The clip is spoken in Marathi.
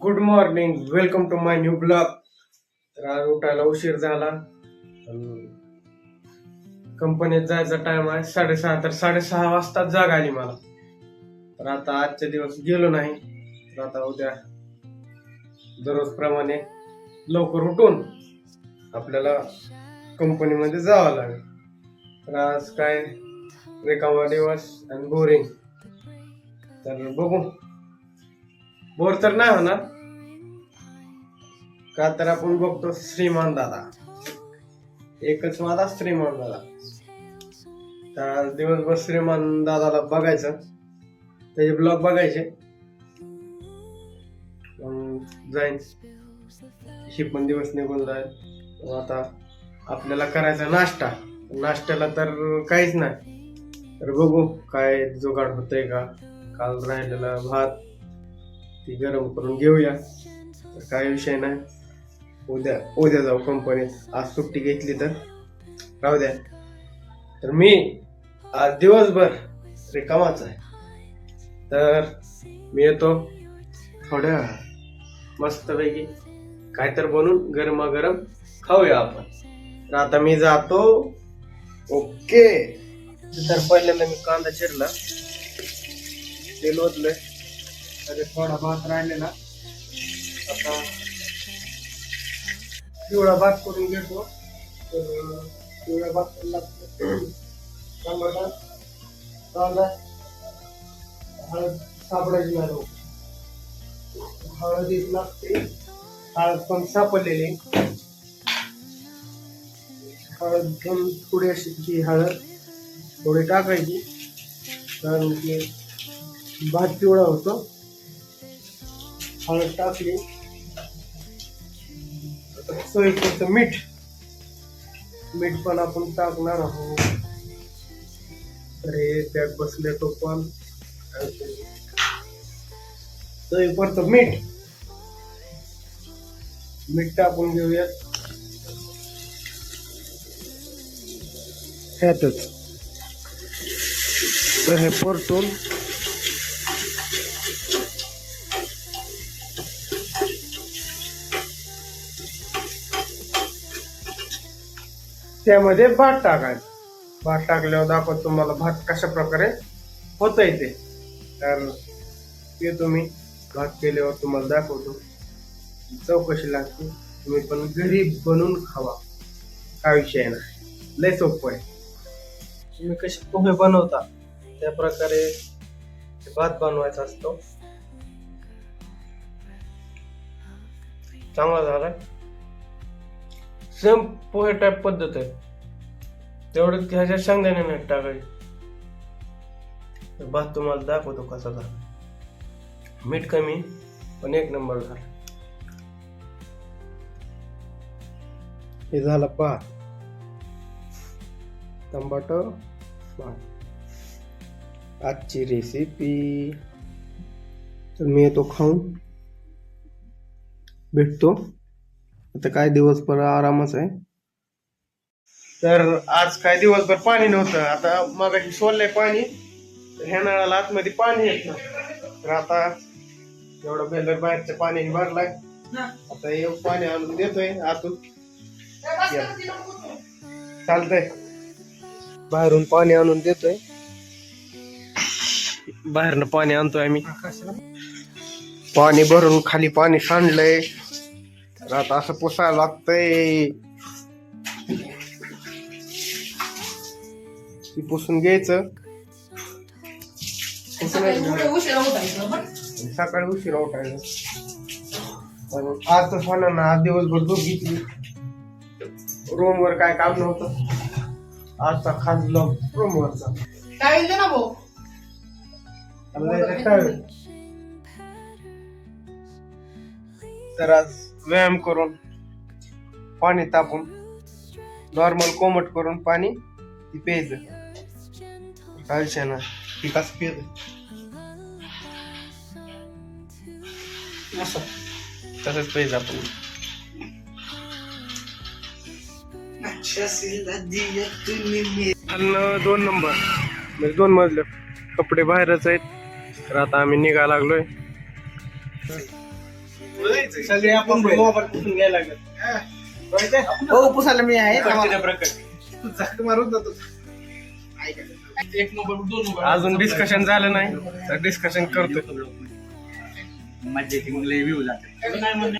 Good morning, welcome to my new blog. तर आज उठायला उशीर झाला. कंपनीत जायचा टाइम आहे 6:30. तर 6:30 वाजता जाग आली मला. तर आता आजच्या दिवस गेलो नाही. तर आता उद्या दररोज प्रमाणे लवकर उठून आपल्याला कंपनीमध्ये जावं लागेल. तर आज काय रिकामा दिवस आणि बोरिंग. तर बघू, बोर तर नाही होणार का, तर आपण बघतो श्रीमान दादा. एकच माझा श्रीमान दादा. तर दिवसभर श्रीमान दादाला बघायचं, त्याचे ब्लॉग बघायचे. जाईन ही पण दिवस निघून जाईल. आता आपल्याला करायचा नाश्ता. नाश्त्याला तर काहीच नाही. तर बघू काय जुगाड होतंय का. काल राहिलेला भात ती गरम करून घेऊया. तर काही विषय नाही. उद्या जाऊ कंपनीत. आज सुट्टी घेतली तर राहू द्या. तर मी आज दिवसभर रिकामाच आहे. तर मी येतो थोड्या मस्तपैकी काय तर बनवून गरमागरम खाऊया आपण. तर आता मी जातो. ओके. तर पहिल्यांदा मी कांदा चिरला, तेल ओतलंय, त्याच्यात थोडा भात राहिलेला. आता पिवळा भात करून घेतो. तर पिवळा भात लागतो टमाटा, कांदा, हळद सापडायची नाही. हळद एक लागते. हळद पण सापडलेली. हळद पण थोडी अशी हळद थोडी टाकायची, कारण की भात पिवळा होतो. हळद टाकली. सोयीपुरतं मीठ पण आपण टाकणार आहोत. तर हे त्यात बसले तो पण सोयीपुरतं मीठ टाकून घेऊयात ह्यातच. तर हे परतून त्यामध्ये भात टाकायचं. भात टाकल्यावर दाखवतो तुम्हाला भात कशा प्रकारे होतंय ते. तर ते तुम्ही भात केल्यावर तुम्हाला दाखवतो. चौकशी लागते. तुम्ही पण घरी बनवून खावा, काय विषय नाही. लय सोपं आहे. तुम्ही कसे पोहे बनवता त्या प्रकारे भात बनवायचा असतो. चांगला झाला. सेम पोहे टाईप पद्धत आहे. तेवढं ह्याच्या शेंगदाणे नाही टाकायचे. भात तुम्हाला दाखवतो कसा झाला. मीठ कमी पण एक नंबर झाला. हे झाला भात, टमाटो भात. आजची रेसिपी. तर मी येतो खाऊन, भेटतो. आता काय दिवसभर आरामच आहे. तर आज काय दिवसभर पाणी नव्हतं. आता मगाशी सोडलंय पाणी. ह्या नळाला आतमध्ये पाणी येत नाही. तर आता एवढं बेलर बाहेरच्या पाण्याने भरलाय. आता हे पाणी आणून देतोय आतून. चालतंय, बाहेरून पाणी आणून देतोय. बाहेरनं पाणी आणतोय आम्ही. पाणी भरून खाली पाणी सांडलंय. तर आता असं पुसायला लागतंय. पुसून घ्यायचं. सकाळी उशिरा उठायचं. आज तर होणार ना. आज दिवसभर झोप घेतली. रूम वर काय काम नव्हतं. आजचा खास ब्लॉग रूम वरचा. तर आज व्यायाम करून पाणी तापून नॉर्मल कोमट करून पाणी प्यायचं. काय विषय ना. ती कसं प्यायचं तसंच प्यायचं आपण. अन्न 2 नंबर. म्हणजे 2 मजले. कपडे बाहेरच आहेत. तर आता आम्ही निघायला लागलोय. सगळे आपण मोबाईल पुसून घ्यायला लागत. हो पुसायला मी आहे मारून जातो. एक नंबर 2 नंबर अजून डिस्कशन झालं नाही तर डिस्कशन करतोय. मजा येते मग लय व्ह्यू जाते.